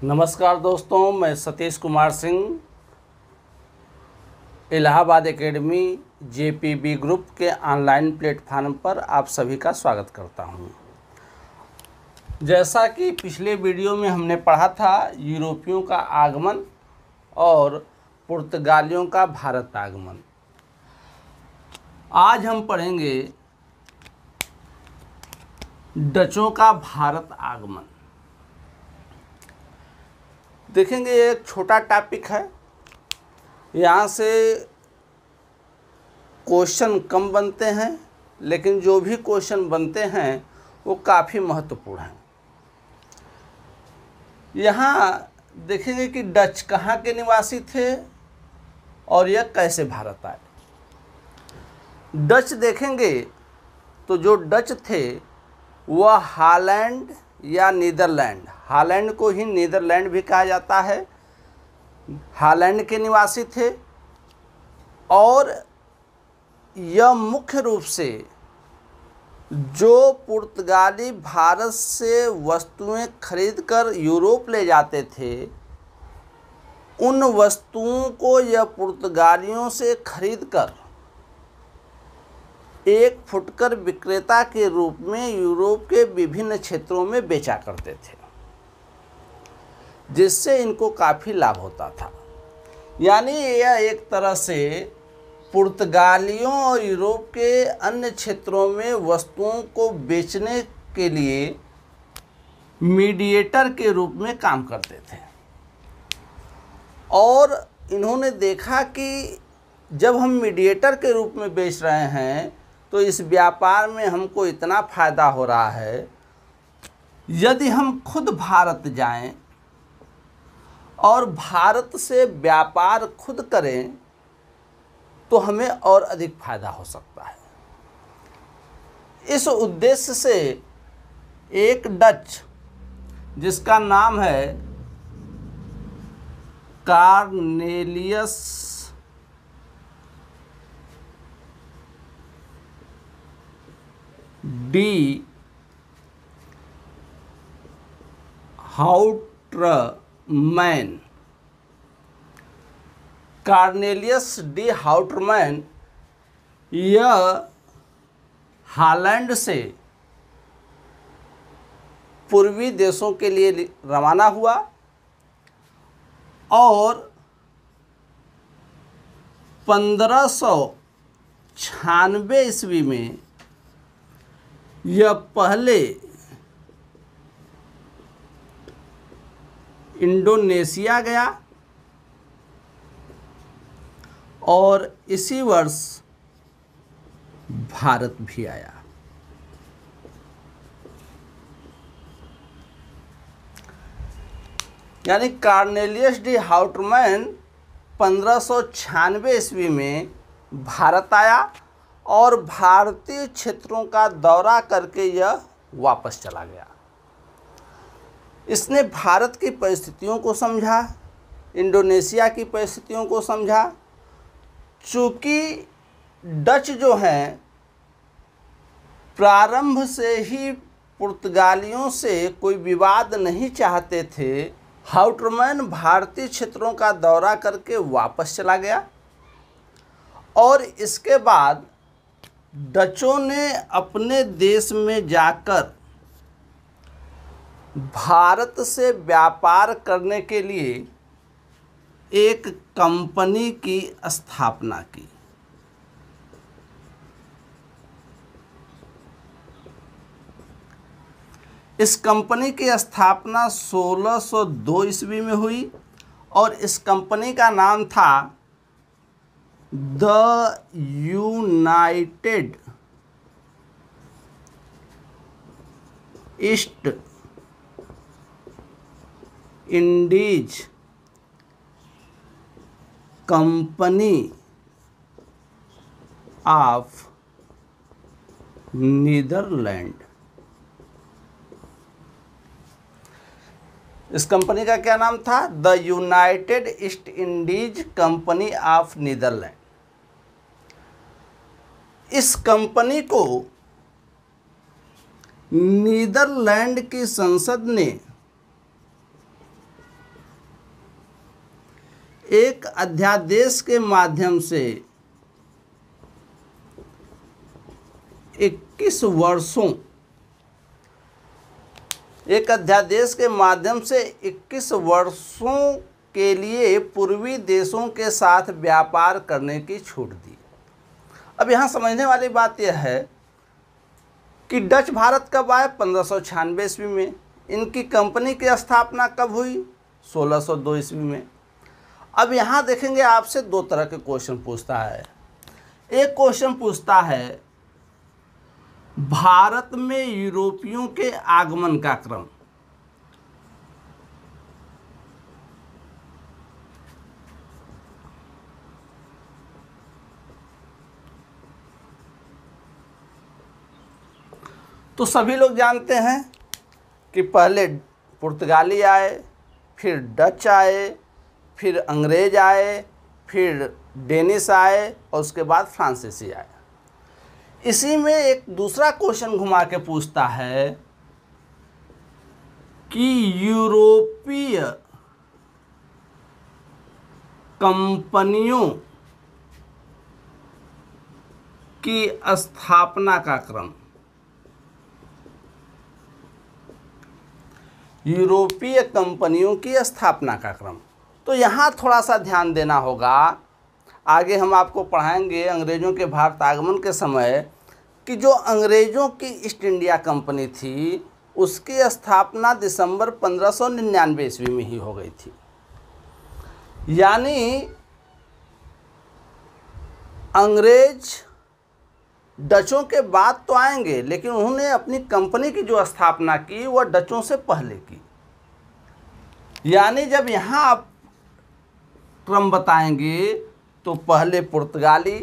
नमस्कार दोस्तों, मैं Satish Kumar Singh Allahabad academy JPB group के ऑनलाइन प्लेटफार्म पर आप सभी का स्वागत करता हूं। जैसा कि पिछले वीडियो में हमने पढ़ा था यूरोपियों का आगमन और पुर्तगालियों का भारत आगमन, आज हम पढ़ेंगे डचों का भारत आगमन। देखेंगे एक छोटा टॉपिक है, यहाँ से क्वेश्चन कम बनते हैं, लेकिन जो भी क्वेश्चन बनते हैं वो काफ़ी महत्वपूर्ण हैं। यहाँ देखेंगे कि डच कहाँ के निवासी थे और यह कैसे भारत आए। डच देखेंगे तो जो डच थे वह हॉलैंड या नीदरलैंड, हॉलैंड को ही नीदरलैंड भी कहा जाता है, हॉलैंड के निवासी थे। और यह मुख्य रूप से जो पुर्तगाली भारत से वस्तुएं खरीदकर यूरोप ले जाते थे, उन वस्तुओं को यह पुर्तगालियों से खरीदकर एक फुटकर विक्रेता के रूप में यूरोप के विभिन्न क्षेत्रों में बेचा करते थे, जिससे इनको काफ़ी लाभ होता था। यानी यह एक तरह से पुर्तगालियों और यूरोप के अन्य क्षेत्रों में वस्तुओं को बेचने के लिए मीडिएटर के रूप में काम करते थे। और इन्होंने देखा कि जब हम मीडिएटर के रूप में बेच रहे हैं तो इस व्यापार में हमको इतना फ़ायदा हो रहा है, यदि हम खुद भारत जाएं और भारत से व्यापार खुद करें तो हमें और अधिक फायदा हो सकता है। इस उद्देश्य से एक डच जिसका नाम है कॉर्नेलियस डी हाउट्रमैन, कॉर्नेलियस डी हाउट्रमैन यह हॉलैंड से पूर्वी देशों के लिए रवाना हुआ और 1596 ईस्वी में यह पहले इंडोनेशिया गया और इसी वर्ष भारत भी आया। यानी कॉर्नेलियस डी हाउट्रमैन 1596 ईस्वी में भारत आया और भारतीय क्षेत्रों का दौरा करके यह वापस चला गया। इसने भारत की परिस्थितियों को समझा, इंडोनेशिया की परिस्थितियों को समझा। चूँकि डच जो हैं प्रारंभ से ही पुर्तगालियों से कोई विवाद नहीं चाहते थे, हाउट्रमैन भारतीय क्षेत्रों का दौरा करके वापस चला गया और इसके बाद डचों ने अपने देश में जाकर भारत से व्यापार करने के लिए एक कंपनी की स्थापना की। इस कंपनी की स्थापना 1602 ईस्वी में हुई और इस कंपनी का नाम था the United East Indies company of Netherlands. इस कंपनी का क्या नाम था? The United East Indies company of Netherlands. इस कंपनी को नीदरलैंड की संसद ने एक अध्यादेश के माध्यम से 21 वर्षों एक अध्यादेश के माध्यम से 21 वर्षों के लिए पूर्वी देशों के साथ व्यापार करने की छूट दी। अब यहाँ समझने वाली बात यह है कि डच भारत कब आए? 1596 ईस्वी में। इनकी कंपनी की स्थापना कब हुई? 1602 ईस्वी में। अब यहाँ देखेंगे आपसे दो तरह के क्वेश्चन पूछता है। एक क्वेश्चन पूछता है भारत में यूरोपियों के आगमन का क्रम। तो सभी लोग जानते हैं कि पहले पुर्तगाली आए, फिर डच आए, फिर अंग्रेज आए, फिर डेनिश आए और उसके बाद फ्रांसीसी आए। इसी में एक दूसरा क्वेश्चन घुमा के पूछता है कि यूरोपीय कंपनियों की स्थापना का क्रम। यूरोपीय कंपनियों की स्थापना का क्रम। तो यहाँ थोड़ा सा ध्यान देना होगा। आगे हम आपको पढ़ाएंगे अंग्रेज़ों के भारत आगमन के समय कि जो अंग्रेज़ों की ईस्ट इंडिया कंपनी थी उसकी स्थापना दिसंबर 1599 ईस्वी में ही हो गई थी। यानी अंग्रेज डचों के बाद तो आएंगे, लेकिन उन्होंने अपनी कंपनी की जो स्थापना की वह डचों से पहले की। यानी जब यहाँ आप क्रम बताएंगे तो पहले पुर्तगाली,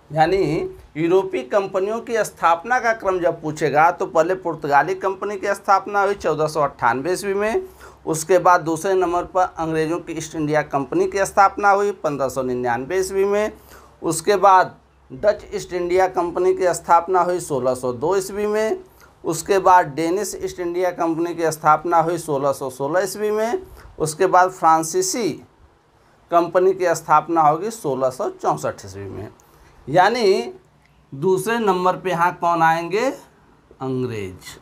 यानी यूरोपीय कंपनियों की स्थापना का क्रम जब पूछेगा तो पहले पुर्तगाली कंपनी की स्थापना हुई 1498 ईस्वी में। उसके बाद दूसरे नंबर पर अंग्रेज़ों की ईस्ट इंडिया कंपनी की स्थापना हुई 1599 ईस्वी में। उसके बाद डच ईस्ट इंडिया कंपनी की स्थापना हुई 1602 ईस्वी में। उसके बाद डेनिश ईस्ट इंडिया कंपनी की स्थापना हुई 1616 ईस्वी में। उसके बाद फ्रांसीसी कंपनी की स्थापना होगी 1664 ईस्वी में। यानी दूसरे नंबर पे यहाँ कौन आएंगे? अंग्रेज।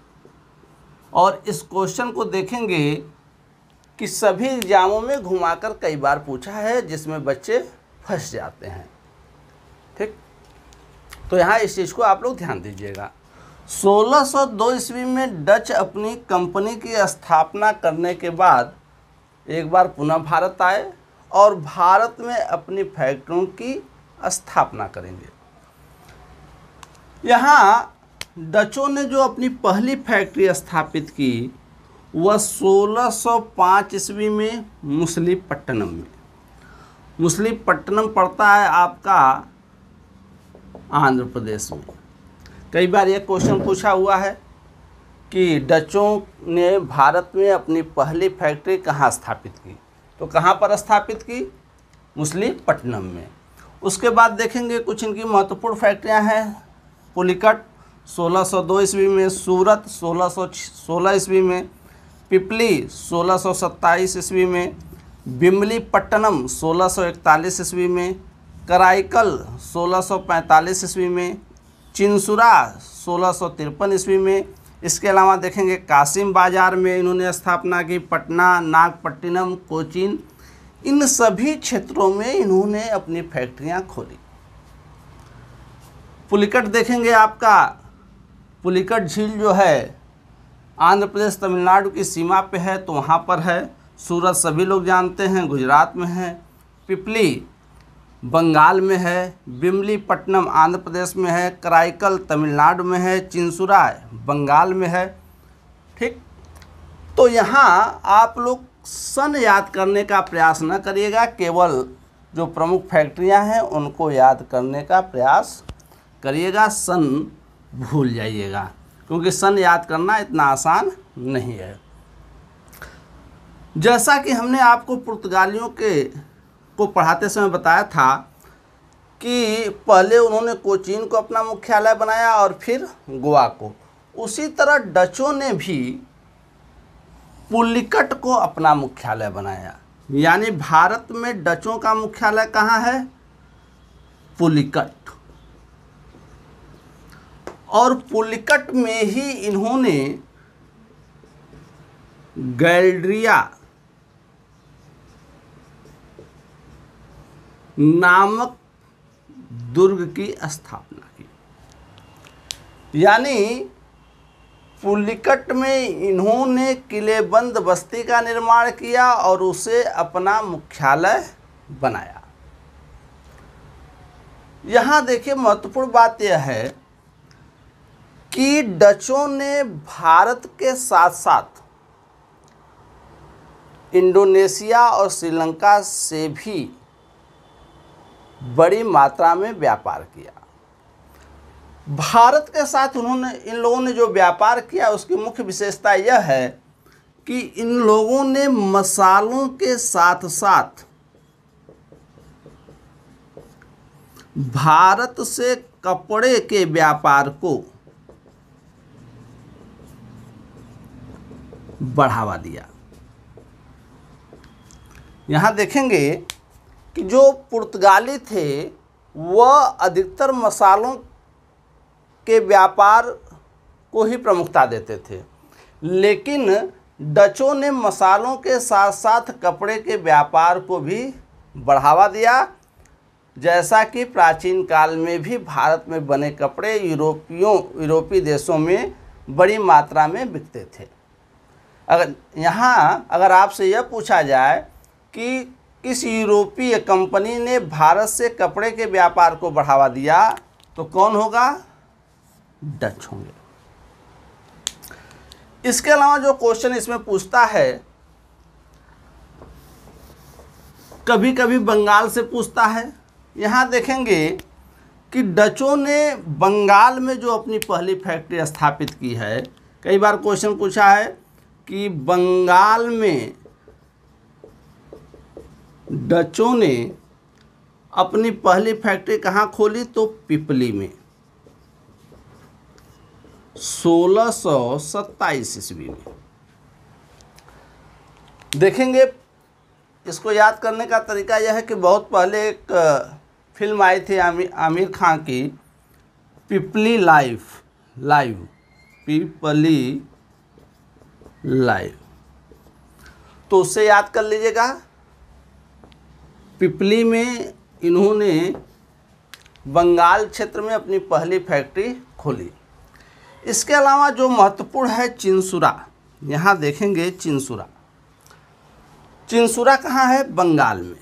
और इस क्वेश्चन को देखेंगे कि सभी एग्जामों में घुमाकर कई बार पूछा है, जिसमें बच्चे फंस जाते हैं। ठीक, तो यहाँ इस चीज़ को आप लोग ध्यान दीजिएगा। 1602 ईस्वी में डच अपनी कंपनी की स्थापना करने के बाद एक बार पुनः भारत आए और भारत में अपनी फैक्ट्रियों की स्थापना करेंगे। यहाँ डचों ने जो अपनी पहली फैक्ट्री स्थापित की वह 1605 ईस्वी में मुसलीपट्टनम में। मुसलीपट्टनम पड़ता है आपका आंध्र प्रदेश में। कई बार यह क्वेश्चन पूछा हुआ है कि डचों ने भारत में अपनी पहली फैक्ट्री कहाँ स्थापित की, तो कहाँ पर स्थापित की? मुसलीपट्टनम में। उसके बाद देखेंगे कुछ इनकी महत्वपूर्ण फैक्ट्रियाँ हैं। पुलिकट 1602 ईस्वी में, सूरत 1616 ईस्वी में, पिपली 1627 ईस्वी में, बिमलीपट्टनम 1641 ईस्वी में, कराईकल 1645 ईस्वी में, चिंसुरा 1653 ईस्वी में। इसके अलावा देखेंगे कासिम बाज़ार में इन्होंने स्थापना की, पटना, नागपट्टिनम, कोचीन, इन सभी क्षेत्रों में इन्होंने अपनी फैक्ट्रियां खोली। पुलिकट देखेंगे आपका, पुलिकट झील जो है आंध्र प्रदेश तमिलनाडु की सीमा पे है, तो वहाँ पर है। सूरत सभी लोग जानते हैं गुजरात में है। पिपली बंगाल में है। बिमलीपट्टनम आंध्र प्रदेश में है। कराईकल तमिलनाडु में है। चिंसुरा बंगाल में है। ठीक, तो यहाँ आप लोग सन याद करने का प्रयास न करिएगा, केवल जो प्रमुख फैक्ट्रियाँ हैं उनको याद करने का प्रयास करिएगा। सन भूल जाइएगा, क्योंकि सन याद करना इतना आसान नहीं है। जैसा कि हमने आपको पुर्तगालियों को पढ़ाते समय बताया था कि पहले उन्होंने कोचीन को अपना मुख्यालय बनाया और फिर गोवा को, उसी तरह डचों ने भी पुलिकट को अपना मुख्यालय बनाया। यानी भारत में डचों का मुख्यालय कहाँ है? पुलिकट। और पुलिकट में ही इन्होंने गैलरिया नामक दुर्ग की स्थापना की। यानी पुलिकट में इन्होंने किलेबंद बस्ती का निर्माण किया और उसे अपना मुख्यालय बनाया। यहाँ देखिए महत्वपूर्ण बात यह है कि डचों ने भारत के साथ साथ इंडोनेशिया और श्रीलंका से भी बड़ी मात्रा में व्यापार किया। भारत के साथ इन लोगों ने जो व्यापार किया उसकी मुख्य विशेषता यह है कि इन लोगों ने मसालों के साथ साथ भारत से कपड़े के व्यापार को बढ़ावा दिया। यहाँ देखेंगे कि जो पुर्तगाली थे वह अधिकतर मसालों के व्यापार को ही प्रमुखता देते थे, लेकिन डचों ने मसालों के साथ साथ कपड़े के व्यापार को भी बढ़ावा दिया। जैसा कि प्राचीन काल में भी भारत में बने कपड़े यूरोपीय देशों में बड़ी मात्रा में बिकते थे। अगर आपसे यह पूछा जाए कि किस यूरोपीय कंपनी ने भारत से कपड़े के व्यापार को बढ़ावा दिया तो कौन होगा? डच होंगे। इसके अलावा जो क्वेश्चन इसमें पूछता है, कभी कभी बंगाल से पूछता है। यहाँ देखेंगे कि डचों ने बंगाल में जो अपनी पहली फैक्ट्री स्थापित की है, कई बार क्वेश्चन पूछा है कि बंगाल में डचों ने अपनी पहली फैक्ट्री कहाँ खोली? तो पिपली में 1627 ईस्वी में। देखेंगे इसको याद करने का तरीका यह है कि बहुत पहले एक फिल्म आई थी आमिर खान की, पिपली पिपली लाइव, तो उससे याद कर लीजिएगा। पिपली में इन्होंने बंगाल क्षेत्र में अपनी पहली फैक्ट्री खोली। इसके अलावा जो महत्वपूर्ण है चिंसुरा, यहाँ देखेंगे चिंसुरा कहाँ है? बंगाल में।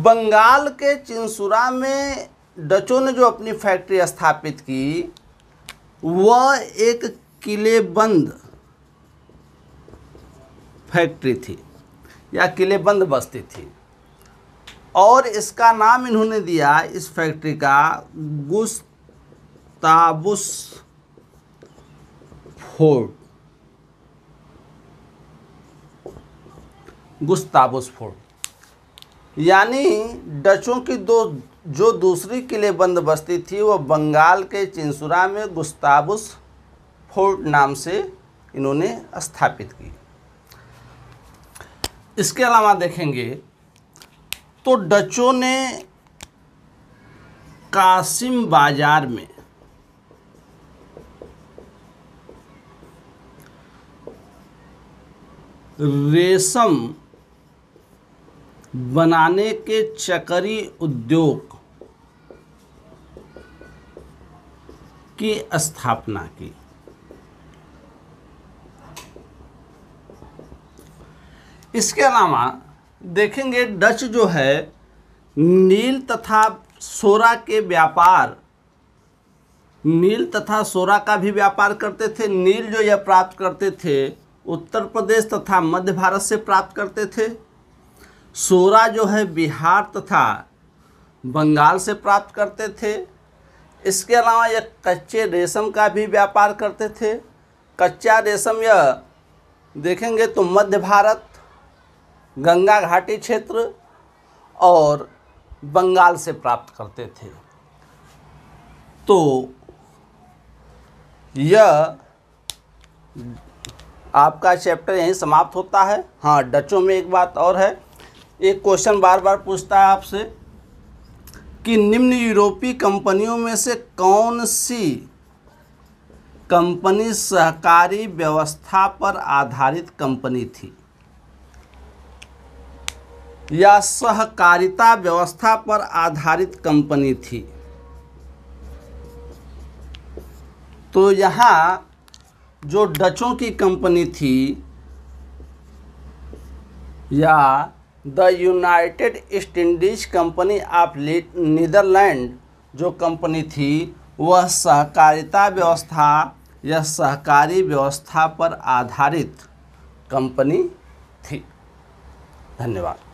बंगाल के चिंसुरा में डचों ने जो अपनी फैक्ट्री स्थापित की वह एक किलेबंद फैक्ट्री थी या किलेबंद बस्ती थी, और इसका नाम इन्होंने दिया इस फैक्ट्री का गुस्ताबुस फोर्ट। यानी डचों की जो दूसरी किलेबंद बस्ती थी वो बंगाल के चिंसुरा में गुस्ताबुस फोर्ट नाम से इन्होंने स्थापित की। इसके अलावा देखेंगे तो डचों ने कासिम बाजार में रेशम बनाने के चकरी उद्योग की स्थापना की। इसके अलावा देखेंगे डच जो है नील तथा सोरा का भी व्यापार करते थे। नील जो यह प्राप्त करते थे उत्तर प्रदेश तथा मध्य भारत से प्राप्त करते थे। सोरा जो है बिहार तथा बंगाल से प्राप्त करते थे। इसके अलावा यह कच्चे रेशम का भी व्यापार करते थे। कच्चा रेशम यह देखेंगे तो मध्य भारत, गंगा घाटी क्षेत्र और बंगाल से प्राप्त करते थे। तो यह आपका चैप्टर यहीं समाप्त होता है। हाँ, डचों में एक बात और है, एक क्वेश्चन बार बार पूछता है आपसे कि निम्न यूरोपीय कंपनियों में से कौन सी कंपनी सहकारी व्यवस्था पर आधारित कंपनी थी या सहकारिता व्यवस्था पर आधारित कंपनी थी। तो यहाँ जो डचों की कंपनी थी या the United East Indies company of Netherlands जो कंपनी थी, वह सहकारिता व्यवस्था या सहकारी व्यवस्था पर आधारित कंपनी थी। धन्यवाद।